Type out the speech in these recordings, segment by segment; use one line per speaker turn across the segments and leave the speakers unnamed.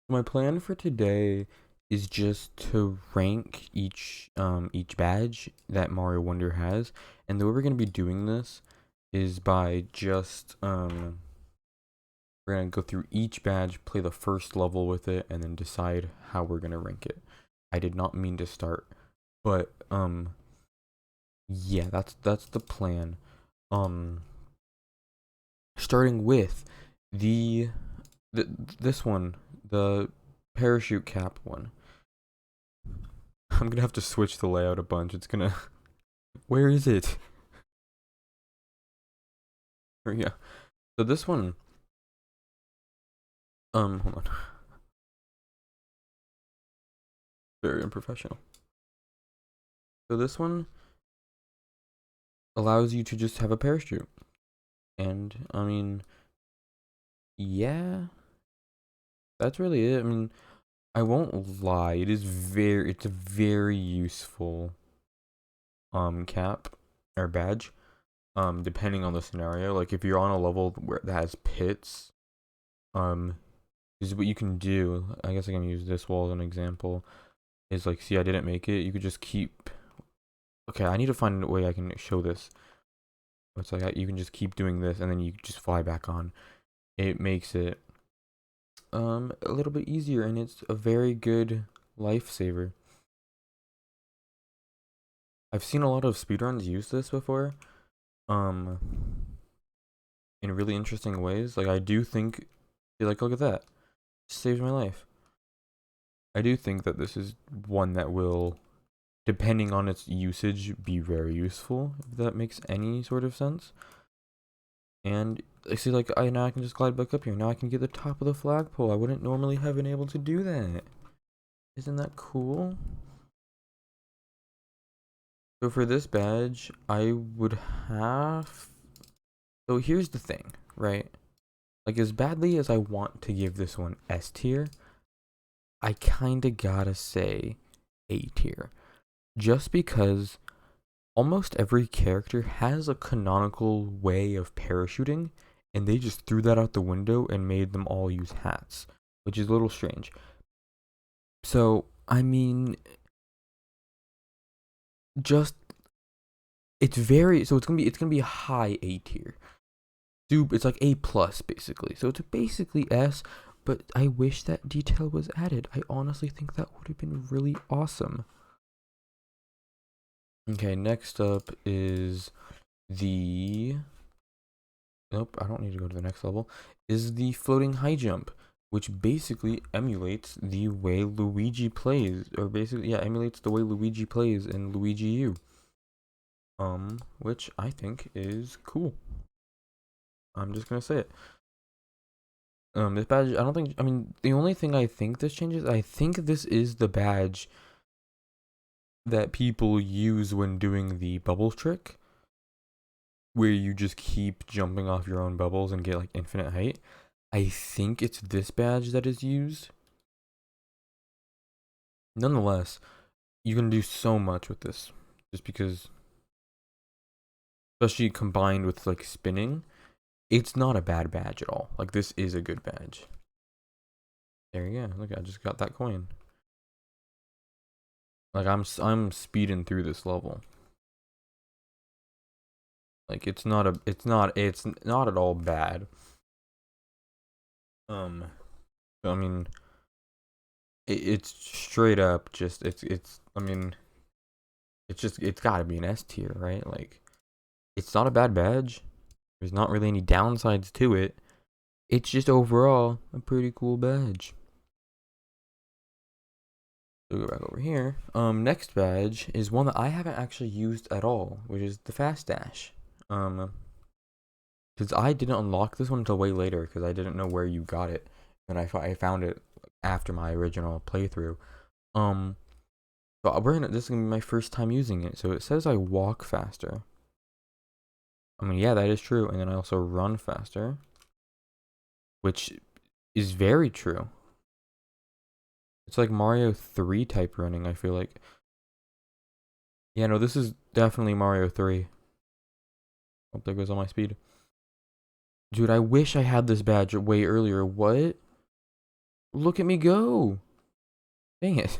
My plan for today is just to rank each badge that Mario Wonder has, and the way we're gonna be doing this is by just we're gonna go through each badge, play the first level with it, and then decide how we're gonna rank it. I did not mean to start, but yeah, that's the plan. Um, Starting with the, the this one, the parachute cap one. I'm gonna have to switch the layout a bunch. It's gonna. Where is it? Yeah. So this one. Hold on. Very unprofessional. So this one allows you to just have a parachute, and I mean, yeah, that's really it. I mean, I won't lie. It's a very useful cap or badge. Depending on the scenario. Like if you're on a level where that has pits, is what you can do. I guess I can use this wall as an example. Is like, see, I didn't make it. You could just keep. Okay, I need to find a way I can show this. It's like you can just keep doing this, and then you just fly back on. It makes it a little bit easier, and it's a very good lifesaver. I've seen a lot of speedruns use this before, um, in really interesting ways. Like I do think, like, look at that, it saves my life. I do think that this is one that will, depending on its usage, be very useful, if that makes any sort of sense. And I see, like, now I can just glide back up here. Now I can get the top of the flagpole. I wouldn't normally have been able to do that. Isn't that cool? So for this badge, I would have. So here's the thing, right? Like, as badly as I want to give this one S tier, I kinda gotta say A tier. Just because almost every character has a canonical way of parachuting, and they just threw that out the window and made them all use hats, which is a little strange. So, I mean, just it's very so it's gonna be a high A tier. It's like A plus basically. So it's basically S, but I wish that detail was added. I honestly think that would have been really awesome. Okay, next up is the nope, I don't need to go to the next level, is the floating high jump, which basically emulates the way Luigi plays, or basically, yeah, emulates the way Luigi plays in Luigi U. Which I think is cool. I'm just gonna say it. This badge, I don't think, I mean, the only thing I think this changes, I think this is the badge that people use when doing the bubbles trick, where you just keep jumping off your own bubbles and get like infinite height. I think it's this badge that is used. Nonetheless, you can do so much with this, just because, especially combined with like spinning, it's not a bad badge at all. Like this is a good badge. There you go. Look, I just got that coin. Like I'm speeding through this level. Like it's not at all bad. I mean, it's straight up just I mean, it's got to be an S tier, right? Like it's not a bad badge. There's not really any downsides to it. It's just overall a pretty cool badge. So go back over here. Next badge is one that I haven't actually used at all, which is the fast dash. Because I didn't unlock this one until way later because I didn't know where you got it, and I found it after my original playthrough. But this is gonna be my first time using it. So it says I walk faster. I mean, yeah, that is true, and then I also run faster, which is very true. It's like Mario 3 type running, I feel like. Yeah, no, this is definitely Mario 3. Oh, there goes all my speed. Dude, I wish I had this badge way earlier. What? Look at me go. Dang it.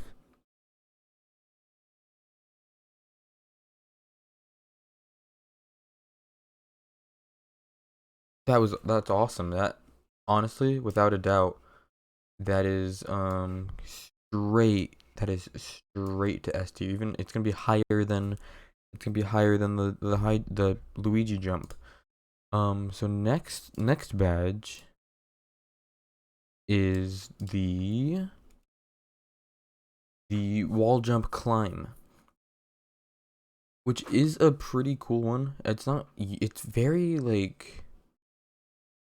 That's awesome. That honestly, without a doubt, that is straight. That is straight to S tier. Even it's gonna be higher than the Luigi jump. So next badge is the wall jump climb, which is a pretty cool one. It's very like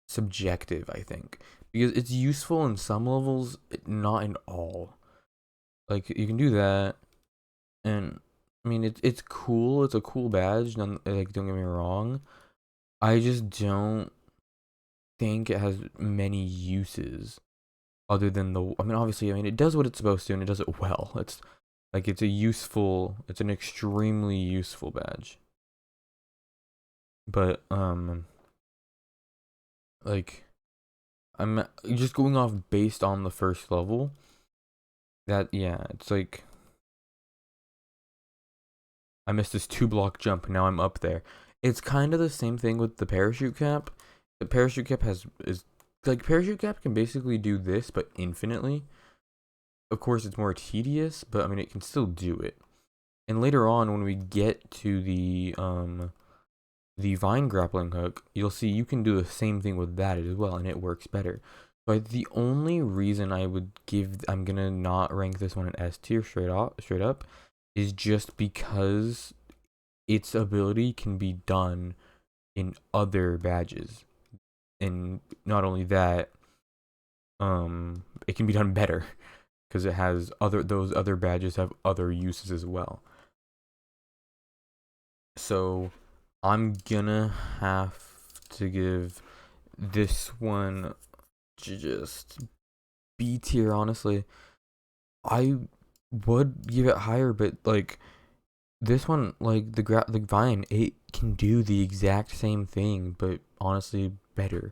subjective, I think, because it's useful in some levels, not in all. Like you can do that, and I mean it's cool. It's a cool badge. Like don't get me wrong. I just don't think it has many uses other than I mean, obviously, I mean, it does what it's supposed to, and it does it well. It's an extremely useful badge. But like I'm just going off based on the first level. That yeah, it's like I missed this 2 block jump. Now I'm up there. It's kind of the same thing with the parachute cap. The parachute cap is like parachute cap can basically do this, but infinitely. Of course, it's more tedious, but I mean, it can still do it. And later on, when we get to the vine grappling hook, you'll see you can do the same thing with that as well, and it works better. But the only reason I'm gonna not rank this one in S tier straight up, is just because its ability can be done in other badges, and not only that, it can be done better because those other badges have other uses as well. So I'm gonna have to give this one just B tier, honestly. I would give it higher, but like this one, like the Vine, it can do the exact same thing, but honestly better.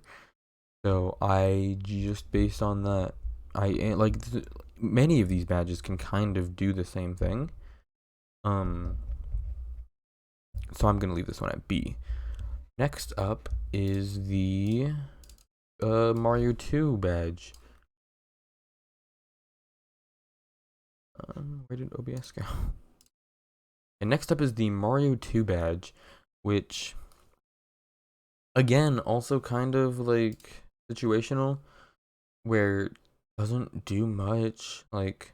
So I just based on that, like many of these badges can kind of do the same thing. So I'm gonna leave this one at B. Next up is the Mario 2 badge. Where did OBS go? And next up is the Mario 2 badge, which again also kind of like situational, where it doesn't do much. Like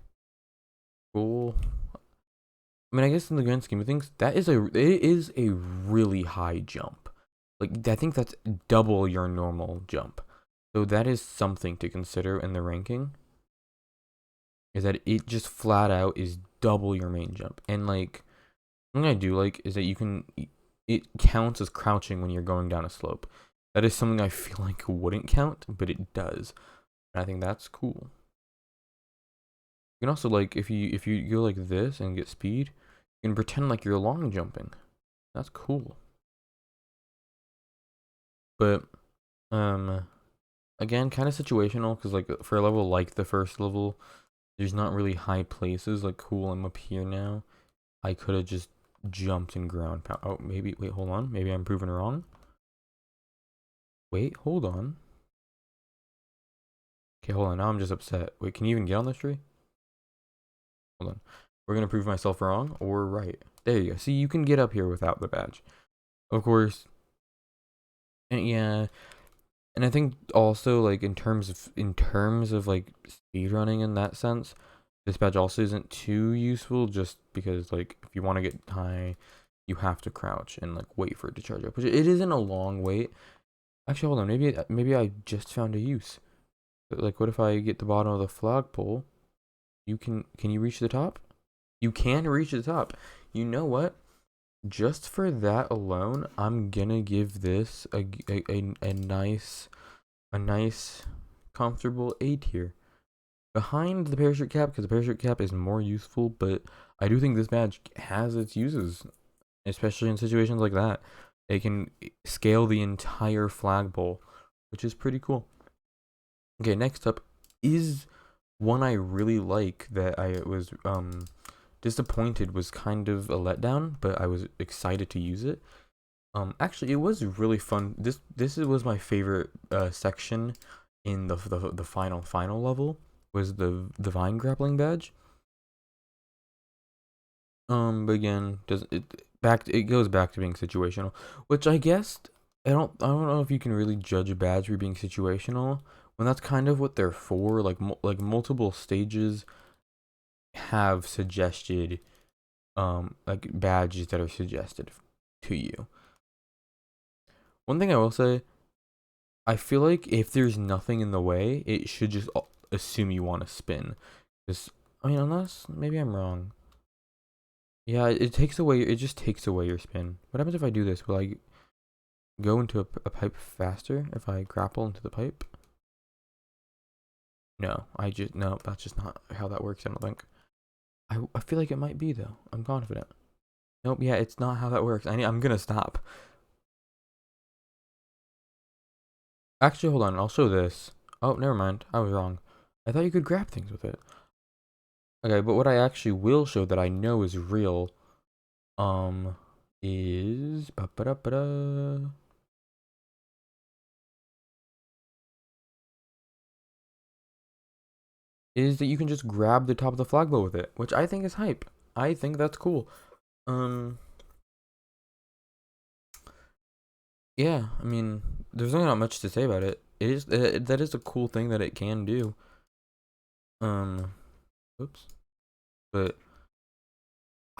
cool. I mean, I guess in the grand scheme of things, it is a really high jump. Like I think that's double your normal jump. So that is something to consider in the ranking. Is that it just flat out is double your main jump. And like something I do like is that it counts as crouching when you're going down a slope. That is something I feel like wouldn't count, but it does. And I think that's cool. You can also like if you go like this and get speed, you can pretend like you're long jumping. That's cool. But again, kind of situational because like for a level like the first level, there's not really high places. Like cool, I'm up here now. I could have just jumped and ground pound. Oh, maybe wait, hold on. Maybe I'm proven wrong. Wait, hold on. Okay, hold on. Now I'm just upset. Wait, can you even get on this tree? Hold on. We're gonna prove myself wrong or right. There you go. See, you can get up here without the badge. Of course. And yeah. And I think also like in terms of like speed running in that sense, this badge also isn't too useful just because like if you want to get high, you have to crouch and like wait for it to charge up, which it isn't a long wait. Actually, hold on. Maybe I just found a use. Like, what if I get the bottom of the flagpole? Can you reach the top? You can reach the top. You know what? Just for that alone, I'm gonna give this a nice comfortable A tier. Behind the parachute cap, because the parachute cap is more useful, but I do think this badge has its uses, especially in situations like that. It can scale the entire flagpole, which is pretty cool. Okay, next up is one I really like that I was disappointed was kind of a letdown, but I was excited to use it. Actually, it was really fun. Was my favorite section in the final level was the vine grappling badge. But again, does it back? It goes back to being situational, which I guess I don't know if you can really judge a badge for being situational when that's kind of what they're for. Like multiple stages have suggested like badges that are suggested to you. One thing I will say, I feel like if there's nothing in the way, it should just assume you want to spin. Because I mean, unless maybe I'm wrong. Yeah, it takes away. It just takes away your spin. What happens if I do this? Will I go into a pipe faster if I grapple into the pipe? No, no. That's just not how that works. I don't think. I feel like it might be though. I'm confident. Nope. Yeah, it's not how that works. I'm gonna stop. Actually, hold on. I'll show this. Oh, never mind. I was wrong. I thought you could grab things with it. Okay, but what I actually will show that I know is real, um, is is that you can just grab the top of the flagpole with it, which I think is hype. I think that's cool. Um, yeah, I mean, there's really not much to say about it. That is a cool thing that it can do. Um, oops, but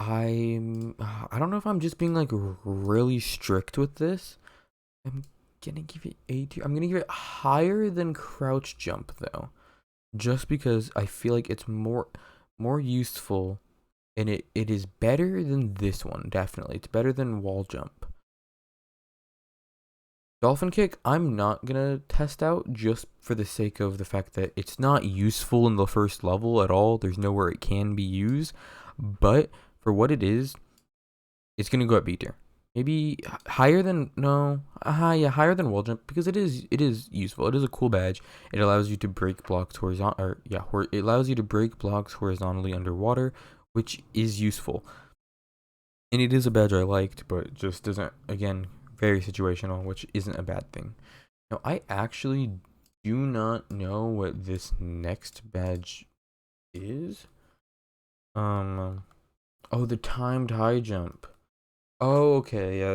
I don't know if I'm just being like really strict with this. I'm gonna give it A tier. I'm gonna give it higher than crouch jump though, just because I feel like it's more useful, and it is better than this one. Definitely, it's better than wall jump. Dolphin kick, I'm not gonna test out just for the sake of the fact that it's not useful in the first level at all. There's nowhere it can be used, but for what it is, it's gonna go at B tier. Maybe higher than no, yeah, higher than wall jump because it is useful. It is a cool badge. It allows you to break blocks it allows you to break blocks horizontally underwater, which is useful. And it is a badge I liked, but just doesn't, again, very situational, which isn't a bad thing. Now, I actually do not know what this next badge is. Oh, the timed high jump. Oh, okay, yeah,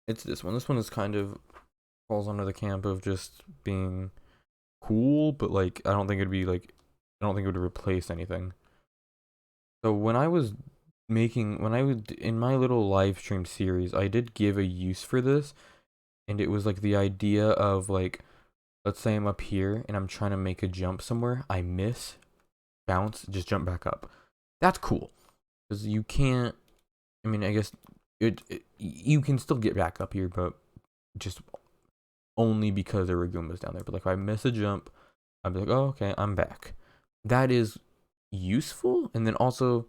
it's this one. This one is kind of falls under the camp of just being cool, but like I don't think it would replace anything. So when I was in my little live stream series, I did give a use for this, and it was like the idea of like, let's say I'm up here and I'm trying to make a jump somewhere, I miss, bounce, just jump back up. That's cool because you can't. I mean, I guess you can still get back up here, but just only because there were Goombas down there. But like, if I miss a jump, I'd be like, oh, okay, I'm back. That is useful, and then also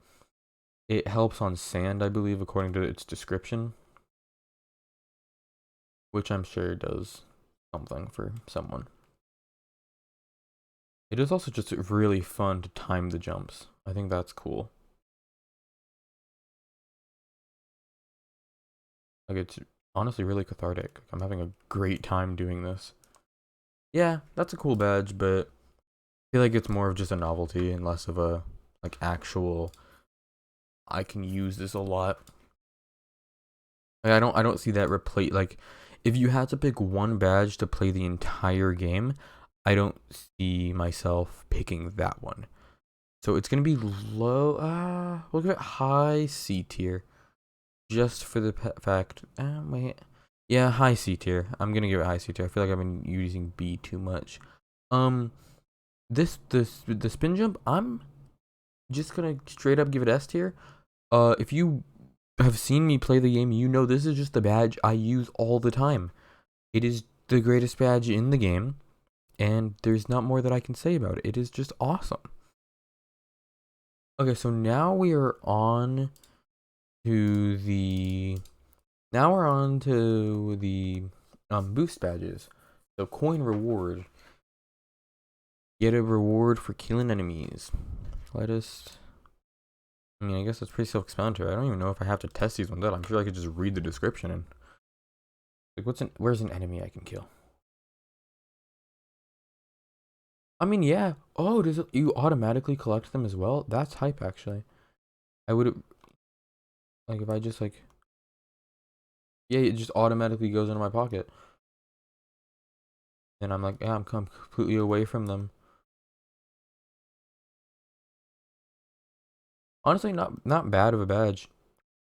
it helps on sand, I believe, according to its description, which I'm sure does something for someone. It is also just really fun to time the jumps. I think that's cool. Like, it's honestly really cathartic. I'm having a great time doing this. Yeah, that's a cool badge, but I feel like it's more of just a novelty and less of a like actual I can use this a lot. Like, I don't see that replace like if you had to pick one badge to play the entire game, I don't see myself picking that one. So it's gonna be low. We'll give it high C tier, just for the fact. Wait, yeah, high C tier. I'm gonna give it high C tier. I feel like I've been using B too much. Um, the spin jump. I'm just gonna straight up give it S tier. If you have seen me play the game, you know this is just the badge I use all the time. It is the greatest badge in the game, and there's not more that I can say about it. It is just awesome. Okay, so now we are on to the boost badges. So coin reward. Get a reward for killing enemies. Let us. I mean, I guess that's pretty self-explanatory. I don't even know if I have to test these ones out. I'm sure I could just read the description and like, where's an enemy I can kill? I mean, yeah. Oh, does it, you automatically collect them as well? That's hype, actually. I would like if I just like, yeah, it just automatically goes into my pocket, and I'm like, yeah, I'm completely away from them. Honestly, not bad of a badge.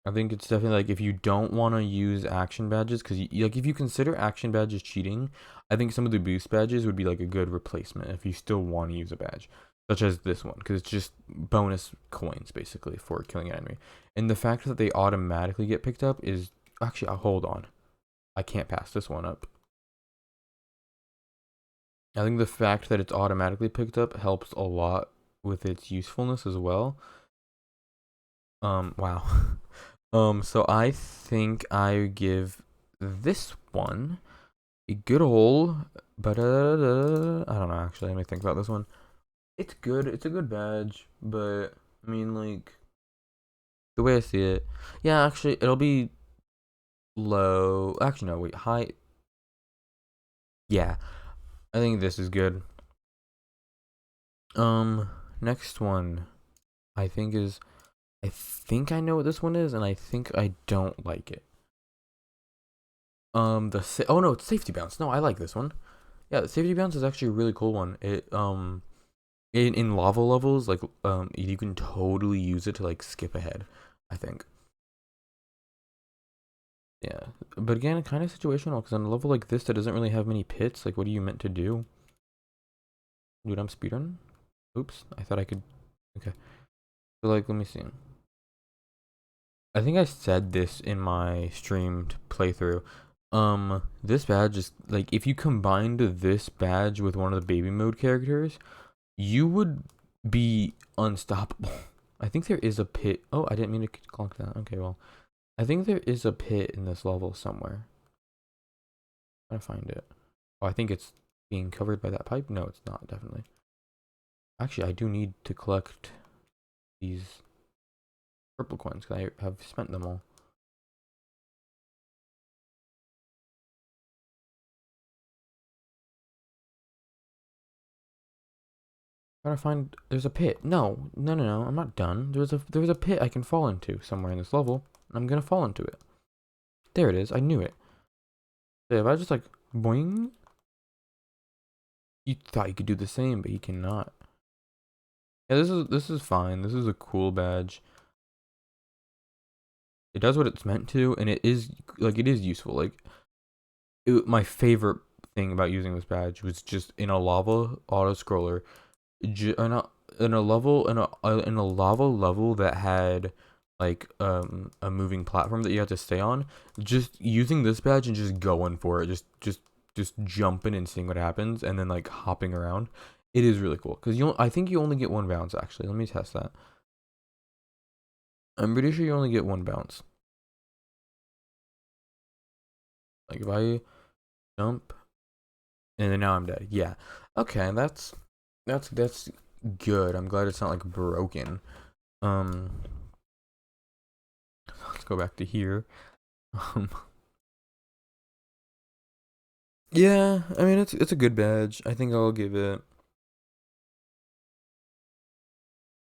I think it's definitely like if you don't want to use action badges, because like if you consider action badges cheating, I think some of the boost badges would be like a good replacement if you still want to use a badge, such as this one, because it's just bonus coins basically for killing an enemy. And the fact that they automatically get picked up is actually, hold on, I can't pass this one up. I think the fact that it's automatically picked up helps a lot with its usefulness as well. Wow. So I think I give this one a good old, but I don't know actually. Let me think about this one. It's good. It's a good badge, but I mean like the way I see it, yeah. Actually, it'll be low. Actually, no. Wait, high. Yeah, I think this is good. Next one, I think is. I think I know what this one is, and I think I don't like it. Oh no, it's safety bounce. No, I like this one. Yeah, the safety bounce is actually a really cool one. It in lava levels, like you can totally use it to like skip ahead, I think. Yeah, but again, kind of situational because on a level like this that doesn't really have many pits, like what are you meant to do? Dude, I'm speedrunning. Oops, I thought I could. Okay, so like, let me see. I think I said this in my streamed playthrough. This badge is like if you combined this badge with one of the baby mode characters, you would be unstoppable. I think there is a pit. Oh, I didn't mean to clock that. Okay, well, I think there is a pit in this level somewhere. I'm trying to find it. Oh, I think it's being covered by that pipe. No, it's not, definitely. Actually, I do need to collect these purple coins because I have spent them all. Gotta find. There's a pit. No, no, no, no. I'm not done. There's a pit I can fall into somewhere in this level. I'm gonna fall into it. There it is. I knew it. Yeah, if I just like boing, you thought you could do the same, but you cannot. Yeah, this is fine. This is a cool badge. It does what it's meant to, and it is like it is useful. Like my favorite thing about using this badge was just in a lava auto scroller, in a level in a lava level that had like a moving platform that you had to stay on. Just using this badge and just going for it, just jumping and seeing what happens, and then like hopping around. It is really cool because I think you only get one bounce actually. Let me test that. I'm pretty sure you only get one bounce. Like if I jump and then now I'm dead. Yeah. Okay, that's good. I'm glad it's not like broken. Um let's go back to here. Um yeah, I mean it's a good badge. I think I'll give it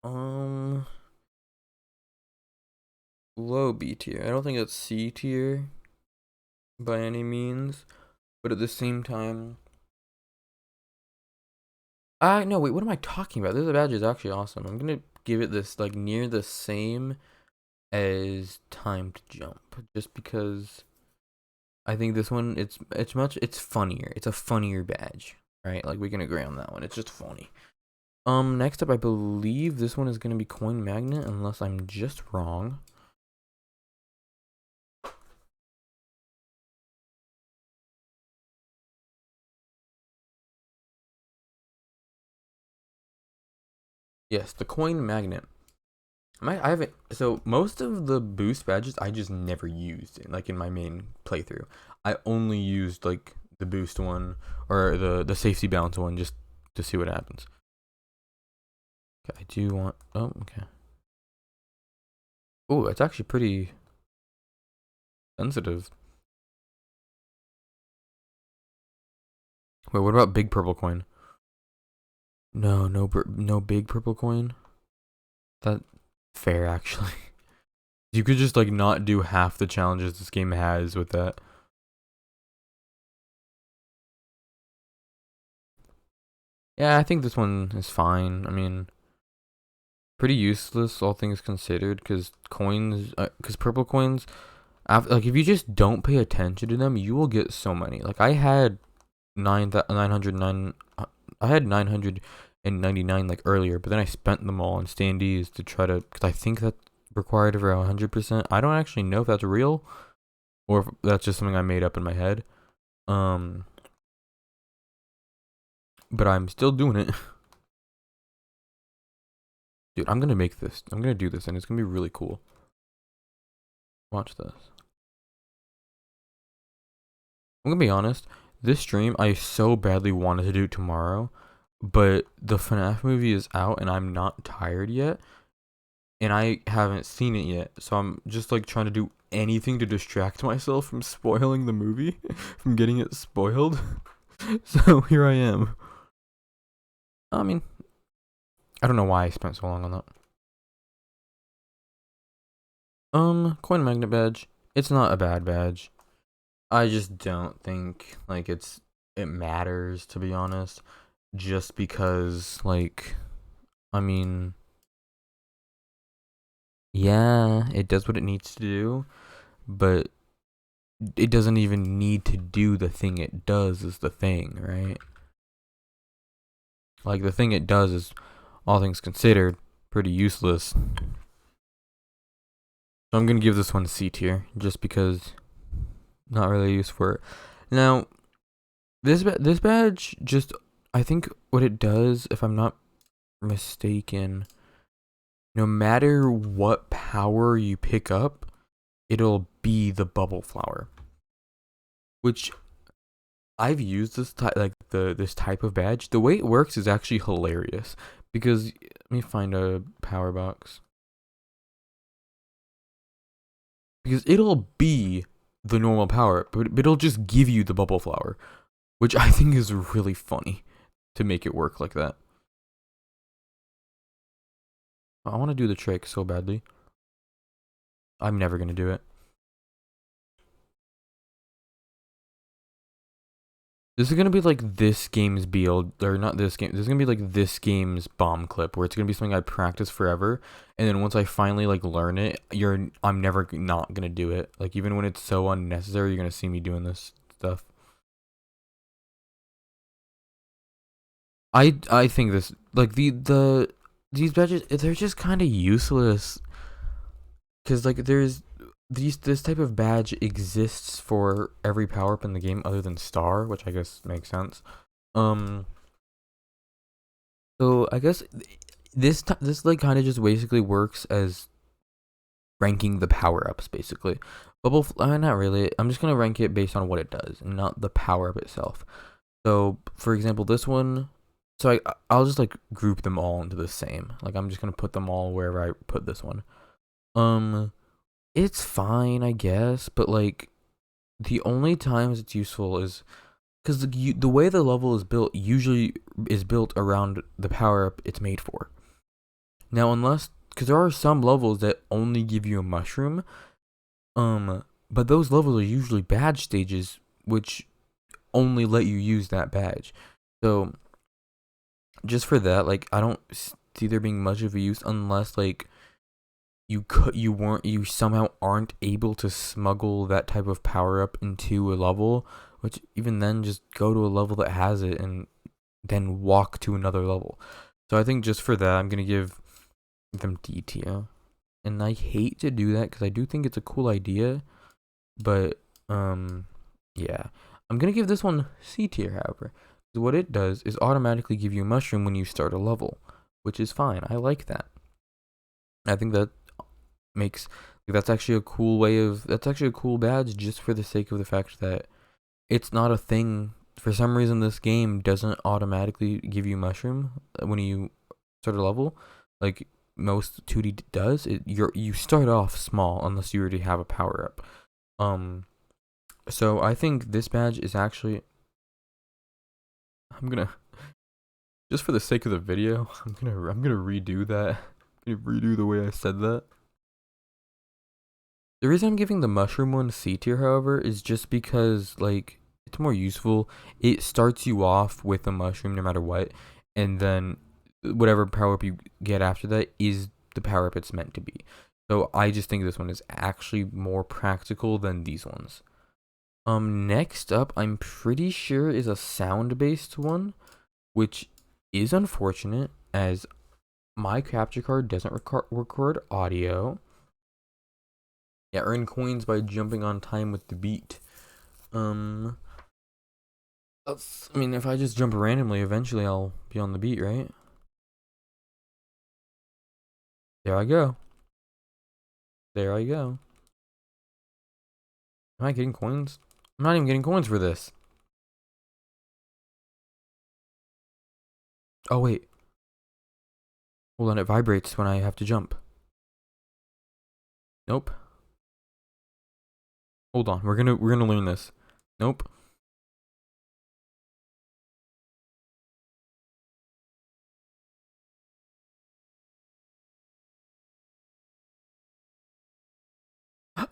um low B tier. I don't think it's C tier by any means, but at the same time I no wait, what am I talking about? This badge is actually awesome. I'm gonna give it this like near the same as timed jump just because I think this one it's funnier. It's a funnier badge, right? Like we can agree on that one. It's just funny. Next up I believe this one is gonna be coin magnet unless I'm just wrong. Yes, the coin magnet. I haven't so most of the boost badges I just never used like in my main playthrough. I only used like the boost one or the safety bounce one just to see what happens. Okay, I do want. Oh, okay. Oh, it's actually pretty sensitive. Wait, what about big purple coin? No, no big purple coin. That fair actually. You could just like not do half the challenges this game has with that. Yeah, I think this one is fine. I mean, pretty useless all things considered, because coins, because purple coins, like if you just don't pay attention to them, you will get so many. Like I had 909, I had 999 like earlier, but then I spent them all on standees to try to, because I think that's required over 100%. I don't actually know if that's real or if that's just something I made up in my head. Um, but I'm still doing it. Dude, I'm gonna make this. I'm gonna do this, and it's gonna be really cool. Watch this. I'm gonna be honest. This stream, I so badly wanted to do tomorrow, but the FNAF movie is out, and I'm not tired yet, and I haven't seen it yet. So I'm just like trying to do anything to distract myself from spoiling the movie, from getting it spoiled. So here I am. I mean, I don't know why I spent so long on that. Coin magnet badge. It's not a bad badge. I just don't think like it matters, to be honest. Just because like, I mean, yeah, it does what it needs to do, but it doesn't even need to do the thing it does is the thing, right? Like the thing it does is, all things considered, pretty useless. So I'm gonna give this one C tier, just because not really used for it. Now, this badge just, I think what it does, if I'm not mistaken, no matter what power you pick up, it'll be the bubble flower. Which I've used this type, like this type of badge. The way it works is actually hilarious, because let me find a power box. Because it'll be the normal power, but it'll just give you the bubble flower, which I think is really funny to make it work like that. I want to do the trick so badly. I'm never gonna do it. This is gonna be like this game's build, or not this game. This is gonna be like this game's bomb clip, where it's gonna be something I practice forever, and then once I finally like learn it, I'm never not gonna do it. Like even when it's so unnecessary, you're gonna see me doing this stuff. I think this, like these badges, they're just kind of useless, because like this type of badge exists for every power up in the game other than star, which I guess makes sense. Um, so I guess this like kind of just basically works as ranking the power ups basically. Not really. I'm just gonna rank it based on what it does, and not the power up itself. So for example, this one. So I'll just like group them all into the same. Like I'm just gonna put them all wherever I put this one. It's fine, I guess, but like the only times it's useful is because the way the level is built usually is built around the power up it's made for. Now, unless, because there are some levels that only give you a mushroom, but those levels are usually badge stages, which only let you use that badge. So, just for that, like I don't see there being much of a use unless like you somehow aren't able to smuggle that type of power up into a level, which even then just go to a level that has it and then walk to another level. So I think just for that I'm gonna give them D tier, and I hate to do that because I do think it's a cool idea, but yeah, I'm gonna give this one C tier. However, what it does is automatically give you a mushroom when you start a level, which is fine. I like that. I think that makes, like, that's actually a cool that's actually a cool badge, just for the sake of the fact that it's not a thing. For some reason this game doesn't automatically give you mushroom when you sort of level, like most 2D does, you start off small unless you already have a power up. So I think this badge is actually. I'm gonna just for the sake of the video, I'm gonna redo that. I'm gonna redo the way I said that. The reason I'm giving the mushroom one C tier, however, is just because like it's more useful. It starts you off with a mushroom no matter what, and then whatever power up you get after that is the power up it's meant to be. So I just think this one is actually more practical than these ones. Next up, I'm pretty sure is a sound-based one, which is unfortunate as my capture card doesn't record audio. Yeah, earn coins by jumping on time with the beat. I mean, if I just jump randomly, eventually I'll be on the beat, right? There I go. There I go. Am I getting coins? I'm not even getting coins for this. Oh, wait. Hold on, it vibrates when I have to jump. Nope. Hold on, we're gonna learn this. Nope.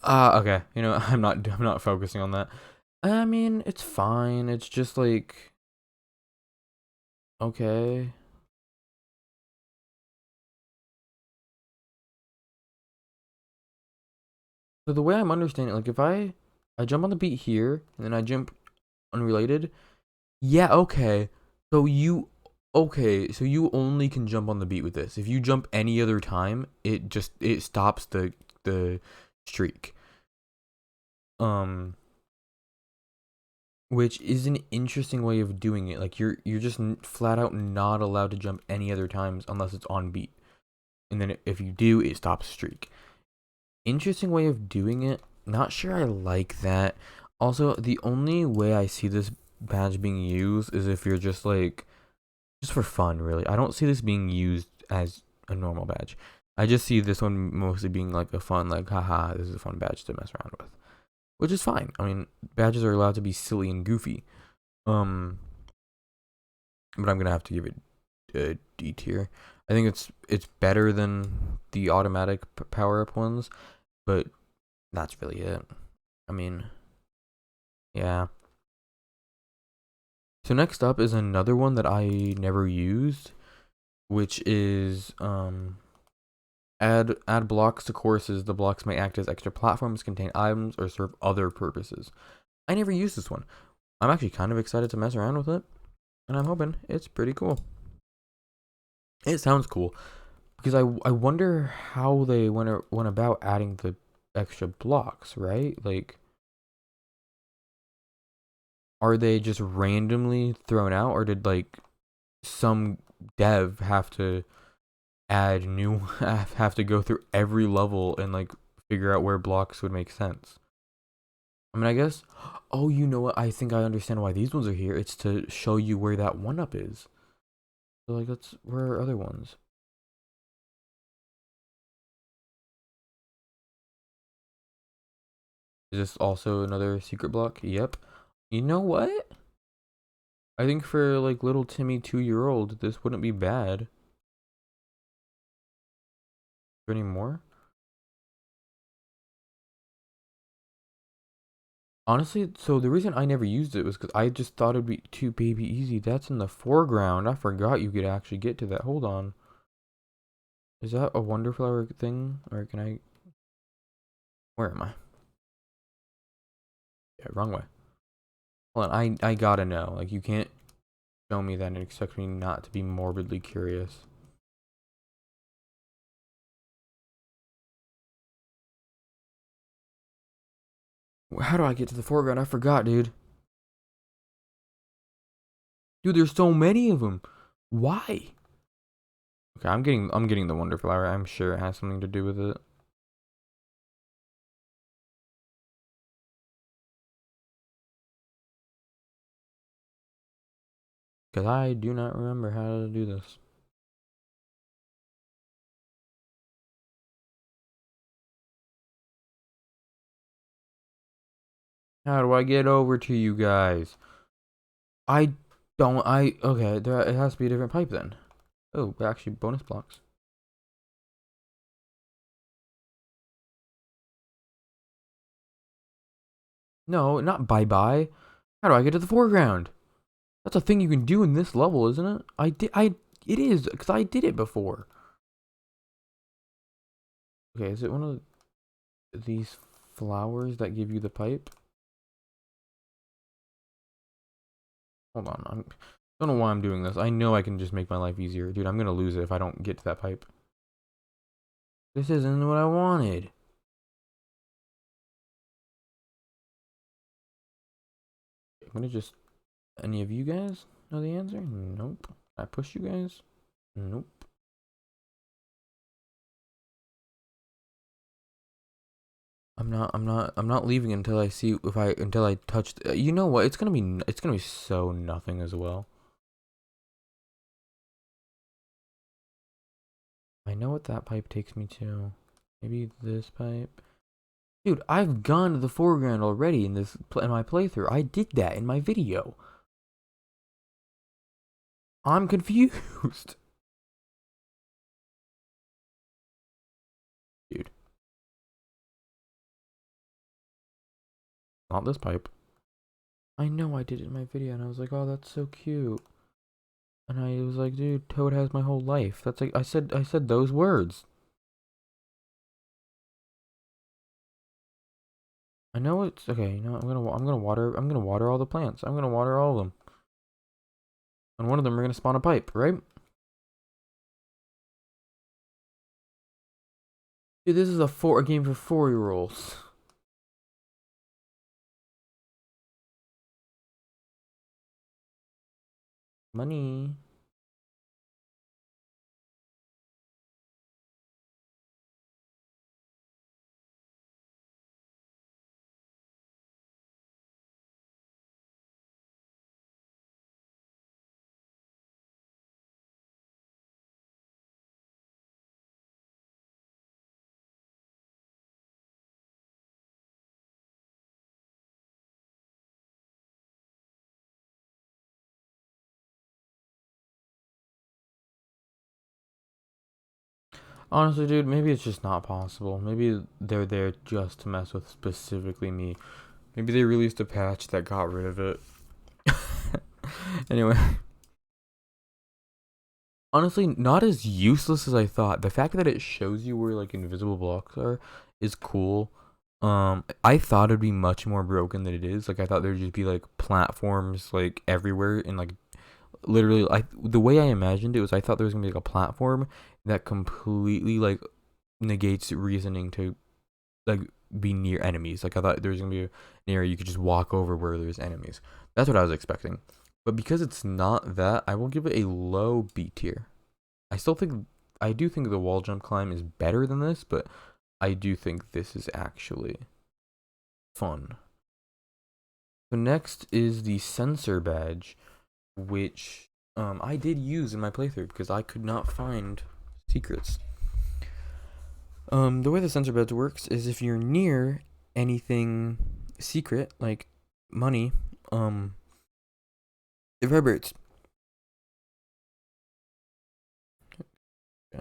Okay. You know, I'm not focusing on that. I mean, it's fine. It's just like okay. So the way I'm understanding, like if I jump on the beat here and then I jump unrelated, yeah, okay. So you so you only can jump on the beat with this. If you jump any other time, it stops the streak. Um which is an interesting way of doing it. Like you're just flat out not allowed to jump any other times unless it's on beat. And then if you do, it stops streak. Interesting way of doing it. Not sure I like that. Also, the only way I see this badge being used is if you're just like just for fun, really. I don't see this being used as a normal badge. I just see this one mostly being like a fun, like, haha, this is a fun badge to mess around with, which is fine. I mean, badges are allowed to be silly and goofy. Um, but I'm gonna have to give it a D tier. I think it's better than the automatic power up ones, but that's really it. I mean, yeah. So next up is another one that I never used, which is add blocks to courses. The blocks may act as extra platforms, contain items, or serve other purposes. I never used this one. I'm actually kind of excited to mess around with it, and I'm hoping it's pretty cool. It sounds cool because I wonder how they went about adding the extra blocks, right? Like, are they just randomly thrown out, or did like some dev have to add new have to go through every level and like figure out where blocks would make sense? I mean, I guess. Oh, you know what? I think I understand why these ones are here. It's to show you where that one up is. So like, where are other ones? Is this also another secret block? Yep. You know what? I think for like little Timmy 2-year-old, this wouldn't be bad. Is there any more? Honestly, so the reason I never used it was because I just thought it'd be too baby easy. That's in the foreground. I forgot you could actually get to that. Hold on. Is that a Wonderflower thing? Or can I... Where am I? Yeah, wrong way. Hold on, I gotta know. Like, you can't show me that and expect me not to be morbidly curious. How do I get to the foreground? I forgot, dude. Dude, there's so many of them. Why? Okay, I'm getting the Wonderflower. I'm sure it has something to do with it. Because I do not remember how to do this. How do I get over to you guys? I don't, okay, it has to be a different pipe then. Oh, but actually bonus blocks. No, not bye-bye. How do I get to the foreground? That's a thing you can do in this level, isn't it? It is, because I did it before. Okay, is it one of these flowers that give you the pipe? Hold on, I don't know why I'm doing this. I know I can just make my life easier. Dude, I'm gonna lose it if I don't get to that pipe. This isn't what I wanted. I'm gonna just... Any of you guys know the answer? Nope. I push you guys? Nope. I'm not leaving until I see until I touch, you know what? It's gonna be so nothing as well. I know what that pipe takes me to. Maybe this pipe. Dude, I've gone to the foreground already in my playthrough. I did that in my video. I'm confused. Dude, not this pipe. I know I did it in my video and I was like, oh, that's so cute. And I was like, dude, Toad has my whole life. That's like, I said those words. I know it's okay. You know, I'm gonna water all the plants. I'm gonna water all of them. And one of them we're gonna spawn a pipe, right? Dude, this is a game for 4-year-olds. Money. Honestly, dude, maybe it's just not possible. Maybe they're there just to mess with specifically me. Maybe they released a patch that got rid of it. Anyway. Honestly, not as useless as I thought. The fact that it shows you where like invisible blocks are is cool. I thought it'd be much more broken than it is. Like I thought there'd just be like platforms like everywhere and like literally the way I imagined it was I thought there was gonna be like a platform that completely like negates reasoning to like be near enemies. Like I thought there was gonna be an area you could just walk over where there's enemies. That's what I was expecting. But because it's not that, I will give it a low B tier. I do think the wall jump climb is better than this, but I do think this is actually fun. So next is the sensor badge, which I did use in my playthrough because I could not find secrets. The way the sensor badge works is if you're near anything secret, like money, it vibrates. Yeah.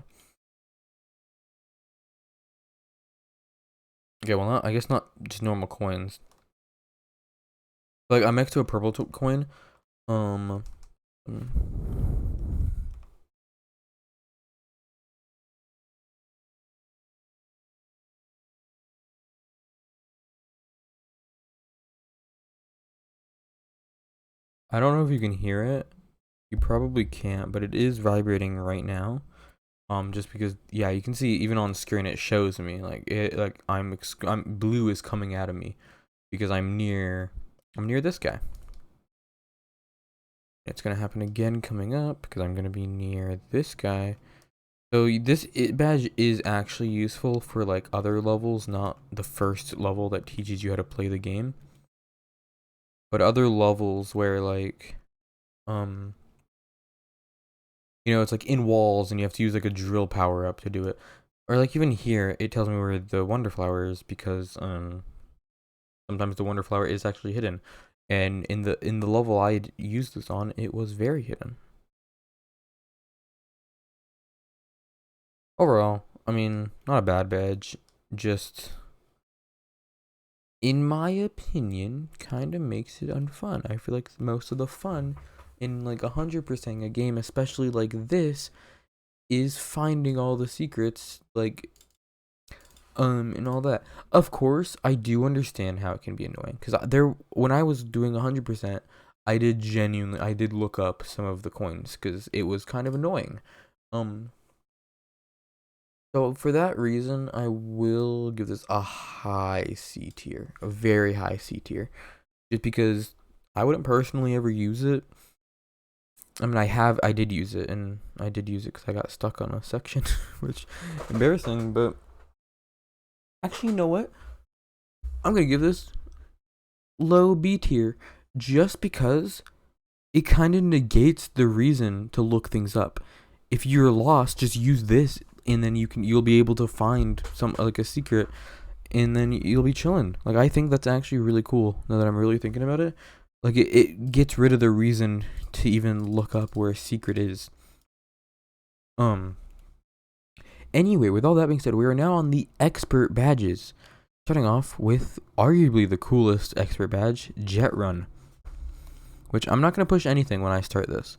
Okay, well, I guess not just normal coins. Like I'm next to a purple coin. Um. mm, I don't know if you can hear it. You probably can't, but it is vibrating right now. Just because, yeah, you can see even on screen it shows me like I'm blue is coming out of me because I'm near this guy. It's gonna happen again coming up because I'm gonna be near this guy. So this badge is actually useful for like other levels, not the first level that teaches you how to play the game, but other levels where like um you know, it's like in walls and you have to use like a drill power up to do it. Or like even here, it tells me where the wonder flower is because sometimes the Wonder Flower is actually hidden. And in the level I used this on, it was very hidden. Overall, I mean, not a bad badge, just in my opinion, kind of makes it unfun. I feel like most of the fun in like 100% a game, especially like this, is finding all the secrets, like and all that. Of course, I do understand how it can be annoying because when I was doing 100%, I did look up some of the coins because it was kind of annoying. Um, so for that reason, I will give this a high C tier, a very high C tier, just because I wouldn't personally ever use it. I mean, I did use it, and I did use it because I got stuck on a section, which embarrassing. But actually, you know what? I'm gonna give this low B tier, just because it kind of negates the reason to look things up. If you're lost, just use this, and then you'll be able to find some like a secret, and then you'll be chilling. Like I think that's actually really cool. Now that I'm really thinking about it, like it gets rid of the reason to even look up where a secret is. Anyway, with all that being said, we are now on the expert badges. Starting off with arguably the coolest expert badge, Jet Run, which I'm not gonna push anything when I start this.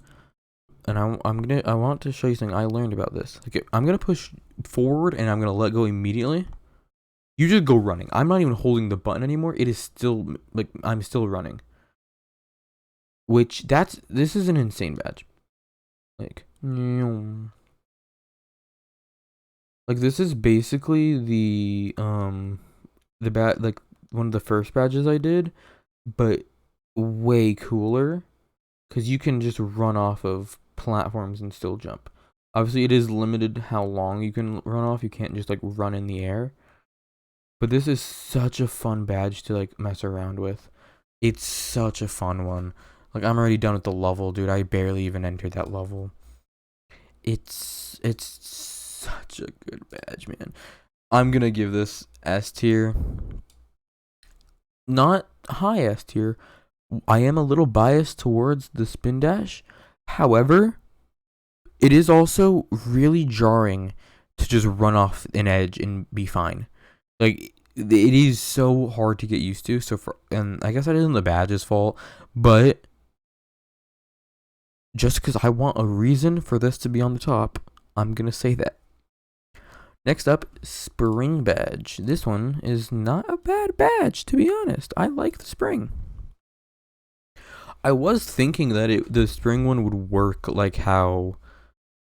And I want to show you something I learned about this. Like I'm gonna push forward and I'm gonna let go immediately. You just go running. I'm not even holding the button anymore. It is still like I'm still running. Which this is an insane badge. Like this is basically the like one of the first badges I did, but way cooler because you can just run off of platforms and still jump. Obviously, it is limited how long you can run off. You can't just like run in the air. But this is such a fun badge to like mess around with. It's such a fun one. Like I'm already done with the level, dude. I barely even entered that level. It's such a good badge, man. I'm gonna give this S tier. Not high S tier. I am a little biased towards the spin dash. However, it is also really jarring to just run off an edge and be fine. Like it is so hard to get used to. And I guess that isn't the badge's fault, but just because I want a reason for this to be on the top, I'm gonna say that. Next up, Spring Badge. This one is not a bad badge, to be honest. I like the spring. I was thinking that the spring one would work like how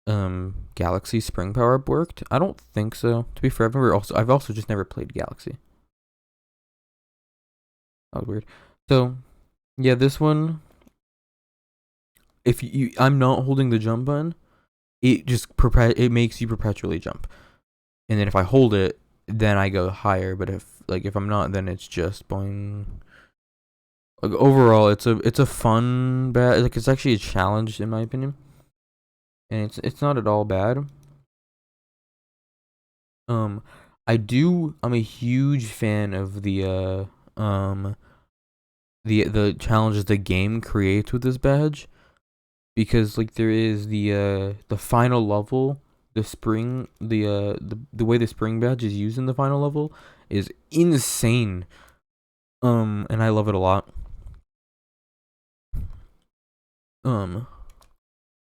Galaxy Spring Power Up worked. I don't think so. To be fair, I've also just never played Galaxy. That was weird. So, yeah, this one, if I'm not holding the jump button, it makes you perpetually jump. And then if I hold it, then I go higher. But if I'm not, then it's just boing. Like overall, it's a fun badge. Like it's actually a challenge in my opinion, and it's not at all bad. I'm a huge fan of the challenges the game creates with this badge, because like there is the final level, the spring, the way the spring badge is used in the final level is insane. And I love it a lot.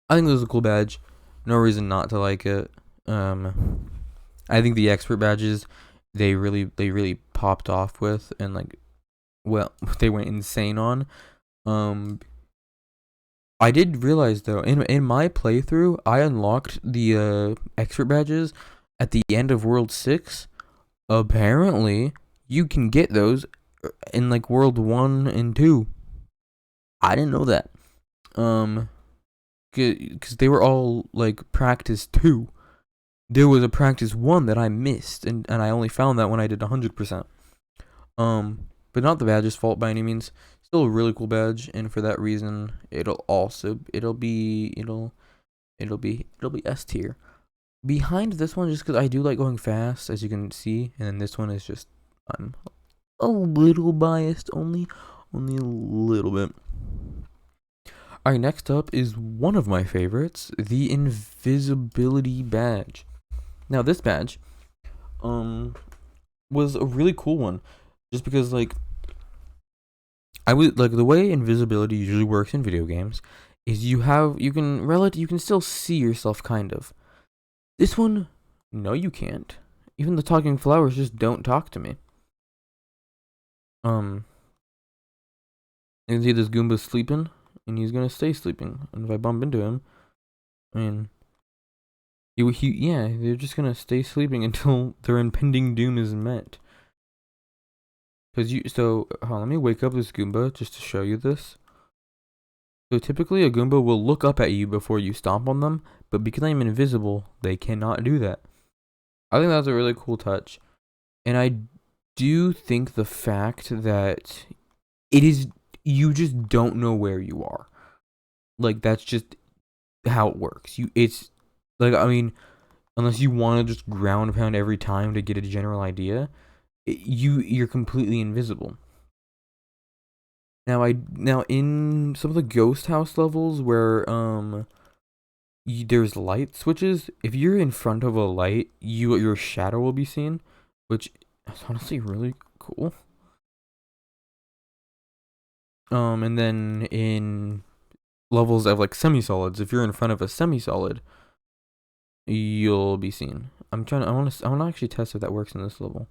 I think this is a cool badge. No reason not to like it. I think the expert badges they really popped off with, and like, well, they went insane on. I did realize though, in my playthrough, I unlocked the expert badges at the end of World 6. Apparently, you can get those in like World 1 and 2. I didn't know that. Because they were all like practice 2. There was a practice 1 that I missed, and I only found that when I did 100%. But not the badge's fault by any means. Still a really cool badge, and for that reason, it'll be S tier. Behind this one, just because I do like going fast, as you can see, and then this one is just I'm a little biased, only a little bit. Alright, next up is one of my favorites, the invisibility badge. Now this badge, was a really cool one, just because like I would like the way invisibility usually works in video games is you can still see yourself kind of. This one, no you can't. Even the talking flowers just don't talk to me. You can see this Goomba sleeping, and he's gonna stay sleeping. And if I bump into him, I mean, yeah, they're just gonna stay sleeping until their impending doom is met. Let me wake up this Goomba just to show you this. So typically a Goomba will look up at you before you stomp on them, but because I'm invisible, they cannot do that. I think that's a really cool touch. And I do think the fact that you just don't know where you are. Like, that's just how it works. It's like, I mean, unless you want to just ground pound every time to get a general idea, you're completely invisible. Now in some of the ghost house levels where there's light switches, if you're in front of a light, your shadow will be seen, which is honestly really cool. And then in levels of like semi-solids, if you're in front of a semi-solid, you'll be seen. I want to actually test if that works in this level.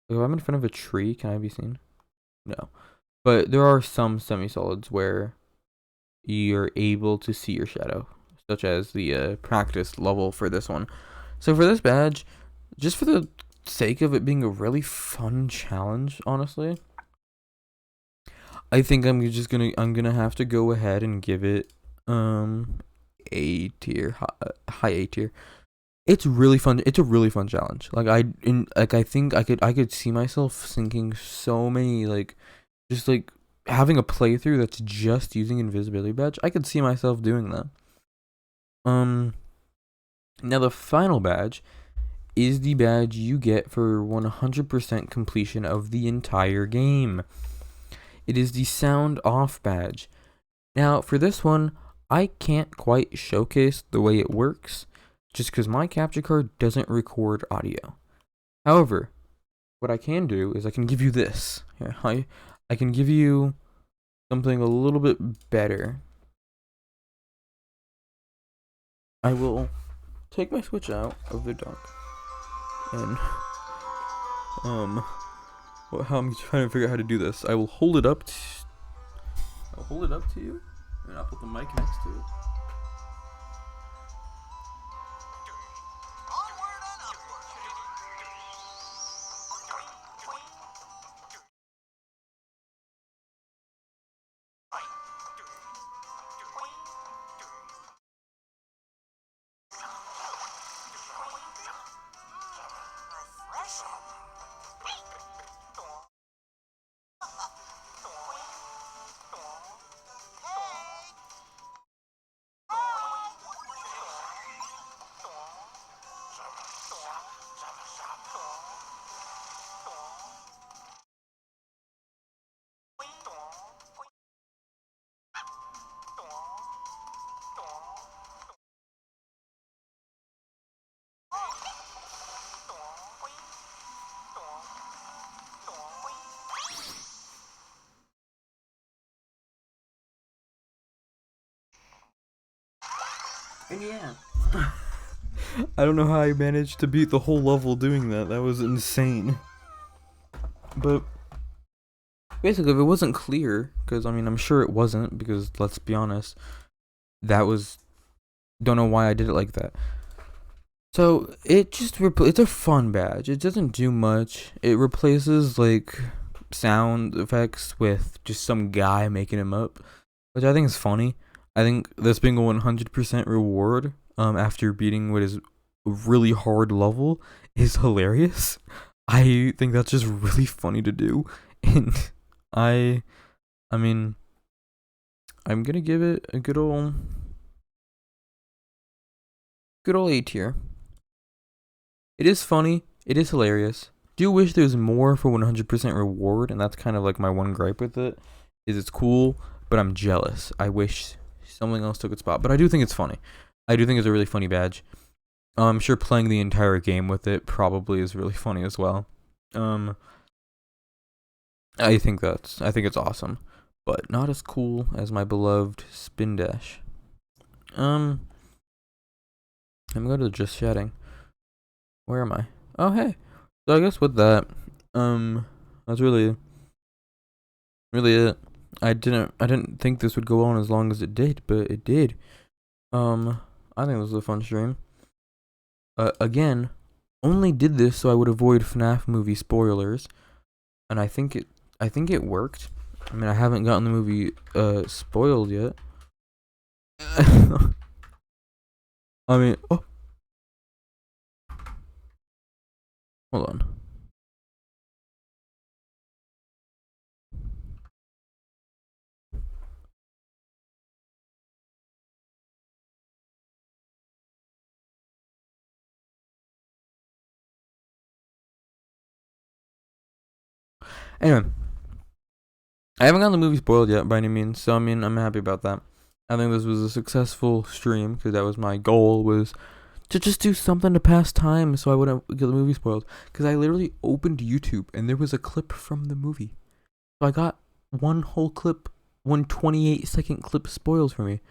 If I'm in front of a tree, can I be seen? No. But there are some semi-solids where you're able to see your shadow, such as the practice level for this one. So for this badge, just for the sake of it being a really fun challenge, honestly, I think I'm gonna have to go ahead and give it A tier, high A tier. It's really fun. It's a really fun challenge. I think I could see myself sinking so many just having a playthrough that's just using invisibility badge. I could see myself doing that. Now the final badge is the badge you get for 100% completion of the entire game. It is the sound off badge. Now for this one, I can't quite showcase the way it works, just because my capture card doesn't record audio. However, what I can do is I can give you this. Here, I can give you something a little bit better. I will take my Switch out of the dock, and how I'm trying to figure out how to do this. I will hold it up. I'll hold it up to you, and I'll put the mic next to it. And yeah. I don't know how I managed to beat the whole level doing that. That was insane. But basically, if it wasn't clear, because I mean, I'm sure it wasn't, because let's be honest, don't know why I did it like that. So it's a fun badge. It doesn't do much. It replaces sound effects with just some guy making them up, which I think is funny. I think this being a 100% reward after beating what is a really hard level is hilarious. I think that's just really funny to do, and I mean, I'm gonna give it a good old A tier. It is funny. It is hilarious. do wish there's more for 100% reward, and that's kind of like my one gripe with it. Is it's cool, but I'm jealous. I wish something else took its spot. But I do think it's funny. I do think it's a really funny badge. I'm sure playing the entire game with it probably is really funny as well. I think it's awesome, but not as cool as my beloved Spin Dash. I'm gonna go to just chatting. Where am I? Oh hey. So I guess with that, that's really it. I didn't think this would go on as long as it did, but it did. I think this was a fun stream. Again, only did this so I would avoid FNAF movie spoilers, and I think it worked. I mean, I haven't gotten the movie spoiled yet. I mean, oh, hold on. Anyway, I haven't gotten the movie spoiled yet by any means, so I mean, I'm happy about that. I think this was a successful stream because that was my goal, was to just do something to pass time so I wouldn't get the movie spoiled. Because I literally opened YouTube and there was a clip from the movie. So I got one whole clip, one 28-second clip spoiled for me.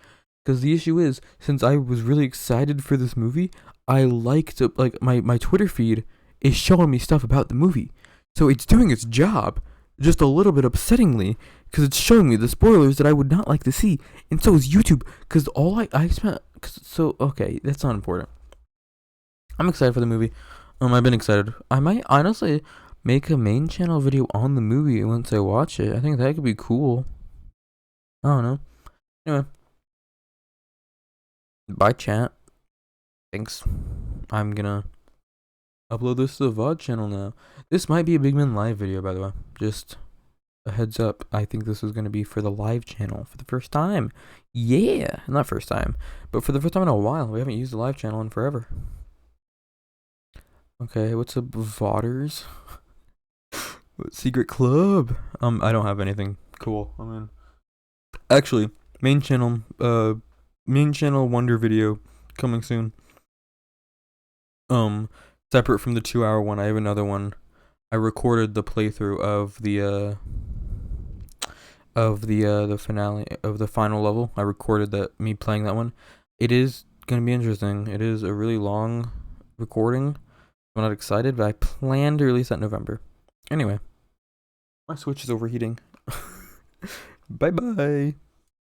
Because the issue is, since I was really excited for this movie, I liked, like, my Twitter feed is showing me stuff about the movie. So it's doing its job, just a little bit upsettingly, because it's showing me the spoilers that I would not like to see. And so is YouTube, because all I spent, so, okay, that's not important. I'm excited for the movie. I've been excited. I might honestly make a main channel video on the movie once I watch it. I think that could be cool. I don't know. Anyway. Bye, chat. Thanks. I'm gonna upload this to the VOD channel now. This might be a Big Man Live video, by the way. Just a heads up. I think this is gonna be for the live channel for the first time. Yeah. Not first time, but for the first time in a while. We haven't used the live channel in forever. Okay, what's up, VODers? Secret club? I don't have anything cool. I mean, actually, main channel wonder video coming soon. Separate from the 2-hour one, I have another one. I recorded the playthrough of the finale of the final level. I recorded me playing that one. It is gonna be interesting. It is a really long recording. I'm not excited, but I plan to release that in November. Anyway, my Switch is overheating. Bye bye.